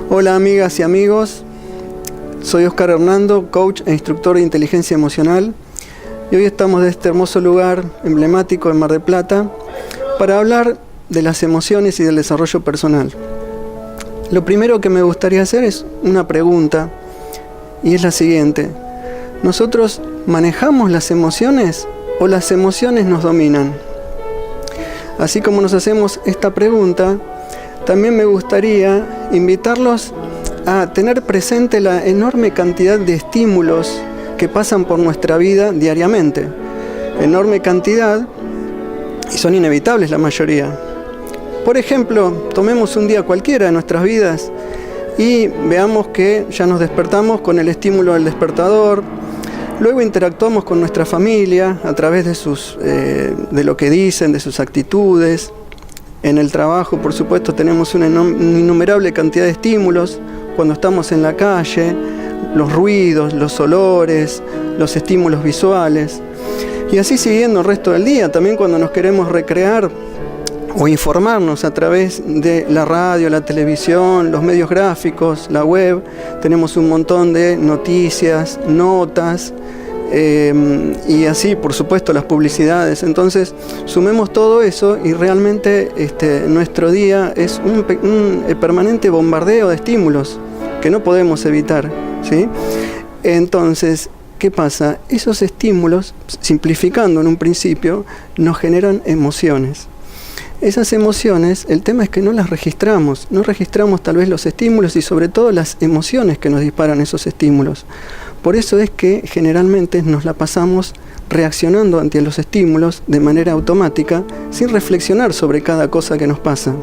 Hola amigas y amigos, soy Oscar Hernando, coach e instructor de inteligencia emocional, y hoy estamos de este hermoso lugar emblemático en Mar del Plata para hablar de las emociones y del desarrollo personal. Lo primero que me gustaría hacer es una pregunta, y es la siguiente: ¿nosotros manejamos las emociones o las emociones nos dominan? Así como nos hacemos esta pregunta, también me gustaría invitarlos a tener presente la enorme cantidad de estímulos que pasan por nuestra vida diariamente. Enorme cantidad, y son inevitables la mayoría. Por ejemplo, tomemos un día cualquiera de nuestras vidas y veamos que ya nos despertamos con el estímulo del despertador. Luego interactuamos con nuestra familia a través de lo que dicen, de sus actitudes. En el trabajo, por supuesto, tenemos una innumerable cantidad de estímulos. Cuando estamos en la calle, los ruidos, los olores, los estímulos visuales. Y así siguiendo el resto del día, también cuando nos queremos recrear o informarnos a través de la radio, la televisión, los medios gráficos, la web, tenemos un montón de noticias, notas, y así, por supuesto, las publicidades. Entonces, sumemos todo eso y realmente nuestro día es un permanente bombardeo de estímulos que no podemos evitar, ¿sí? Entonces, ¿qué pasa? Esos estímulos, simplificando en un principio, nos generan emociones. Esas emociones, el tema es que no las registramos. No registramos tal vez los estímulos y sobre todo las emociones que nos disparan esos estímulos. Por eso es que generalmente nos la pasamos reaccionando ante los estímulos de manera automática, sin reflexionar sobre cada cosa que nos pasa.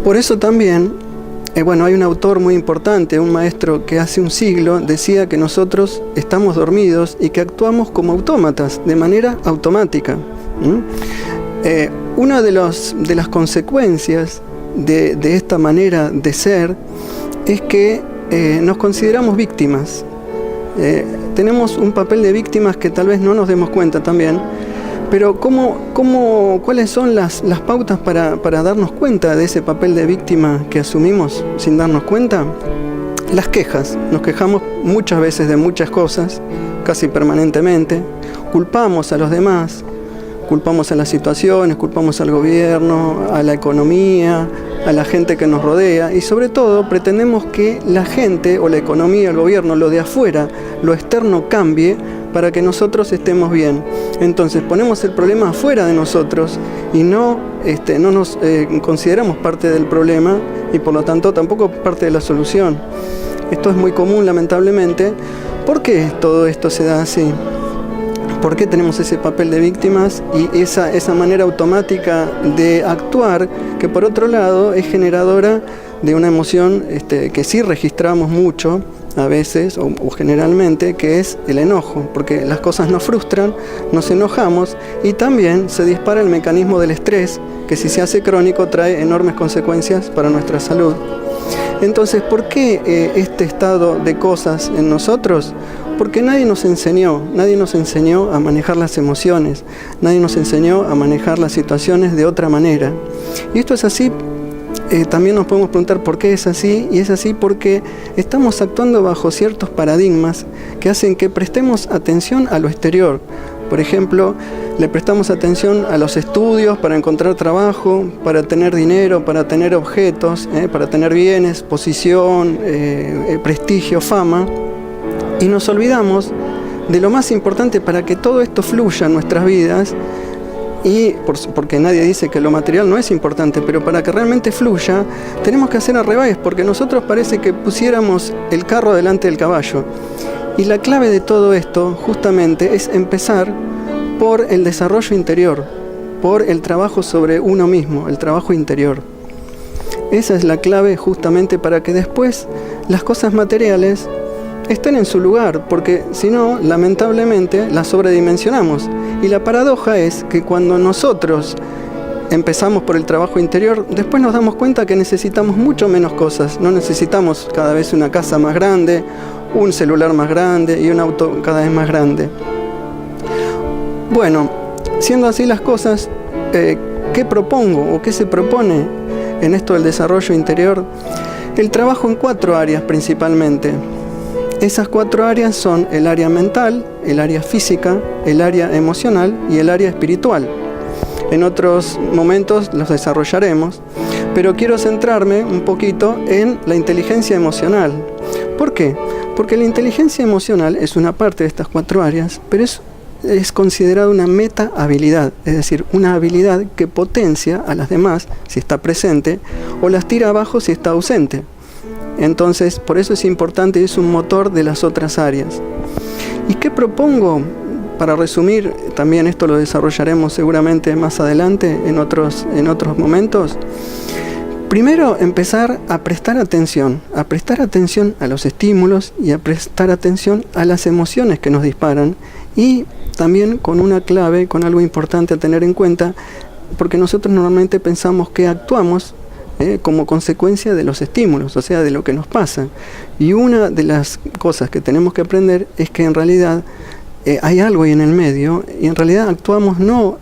Por eso también, hay un autor muy importante, un maestro que hace un siglo decía que nosotros estamos dormidos y que actuamos como autómatas, de manera automática. Una de las consecuencias de esta manera de ser es que nos consideramos víctimas. Tenemos un papel de víctimas que tal vez no nos demos cuenta también, pero ¿cuáles son las pautas para darnos cuenta de ese papel de víctima que asumimos sin darnos cuenta? Las quejas. Nos quejamos muchas veces de muchas cosas, casi permanentemente. Culpamos a los demás. Culpamos a las situaciones, culpamos al gobierno, a la economía, a la gente que nos rodea y sobre todo pretendemos que la gente o la economía, el gobierno, lo de afuera, lo externo cambie para que nosotros estemos bien. Entonces ponemos el problema afuera de nosotros y no nos consideramos parte del problema y por lo tanto tampoco parte de la solución. Esto es muy común, lamentablemente. ¿Por qué todo esto se da así? ¿Por qué tenemos ese papel de víctimas y esa manera automática de actuar que por otro lado es generadora de una emoción que sí registramos mucho a veces o generalmente, que es el enojo? Porque las cosas nos frustran, nos enojamos y también se dispara el mecanismo del estrés, que si se hace crónico trae enormes consecuencias para nuestra salud. Entonces, ¿por qué este estado de cosas en nosotros? Porque nadie nos enseñó a manejar las emociones, nadie nos enseñó a manejar las situaciones de otra manera. Y esto es así, también nos podemos preguntar por qué es así, y es así porque estamos actuando bajo ciertos paradigmas que hacen que prestemos atención a lo exterior. Por ejemplo, le prestamos atención a los estudios para encontrar trabajo, para tener dinero, para tener objetos, para tener bienes, posición, prestigio, fama. Y nos olvidamos de lo más importante para que todo esto fluya en nuestras vidas, y porque nadie dice que lo material no es importante, pero para que realmente fluya tenemos que hacer al revés, porque nosotros parece que pusiéramos el carro delante del caballo. Y la clave de todo esto justamente es empezar por el desarrollo interior, por el trabajo sobre uno mismo, el trabajo interior. Esa es la clave justamente para que después las cosas materiales estén en su lugar, porque si no, lamentablemente, las sobredimensionamos. Y la paradoja es que cuando nosotros empezamos por el trabajo interior, después nos damos cuenta que necesitamos mucho menos cosas. No necesitamos cada vez una casa más grande, un celular más grande y un auto cada vez más grande. Bueno, siendo así las cosas, ¿qué propongo o qué se propone en esto del desarrollo interior el trabajo en 4 áreas principalmente. Esas 4 áreas son el área mental, el área física, el área emocional y el área espiritual. En otros momentos los desarrollaremos, pero quiero centrarme un poquito en la inteligencia emocional. ¿Por qué? Porque la inteligencia emocional es una parte de estas 4 áreas, pero es considerada una meta habilidad, es decir, una habilidad que potencia a las demás si está presente o las tira abajo si está ausente. Entonces, por eso es importante y es un motor de las otras áreas. ¿Y qué propongo? Para resumir, también esto lo desarrollaremos seguramente más adelante en otros momentos. Primero, empezar a prestar atención a los estímulos y a prestar atención a las emociones que nos disparan, y también con una clave, con algo importante a tener en cuenta, porque nosotros normalmente pensamos que actuamos como consecuencia de los estímulos, o sea, de lo que nos pasa. Y una de las cosas que tenemos que aprender es que en realidad hay algo ahí en el medio, y en realidad actuamos no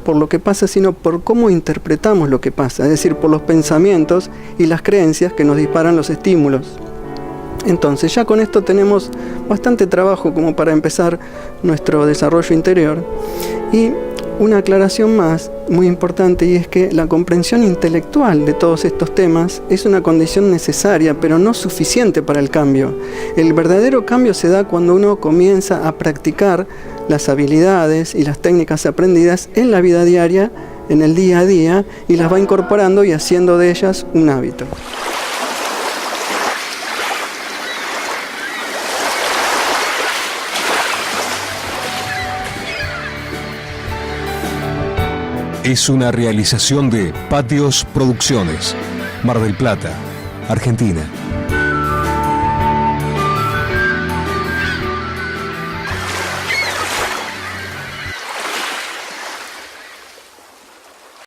por lo que pasa, sino por cómo interpretamos lo que pasa, es decir, por los pensamientos y las creencias que nos disparan los estímulos. Entonces, ya con esto tenemos bastante trabajo como para empezar nuestro desarrollo interior. Y una aclaración más muy importante, y es que la comprensión intelectual de todos estos temas es una condición necesaria, pero no suficiente para el cambio. El verdadero cambio se da cuando uno comienza a practicar las habilidades y las técnicas aprendidas en la vida diaria, en el día a día, y las va incorporando y haciendo de ellas un hábito. Es una realización de Patios Producciones, Mar del Plata, Argentina.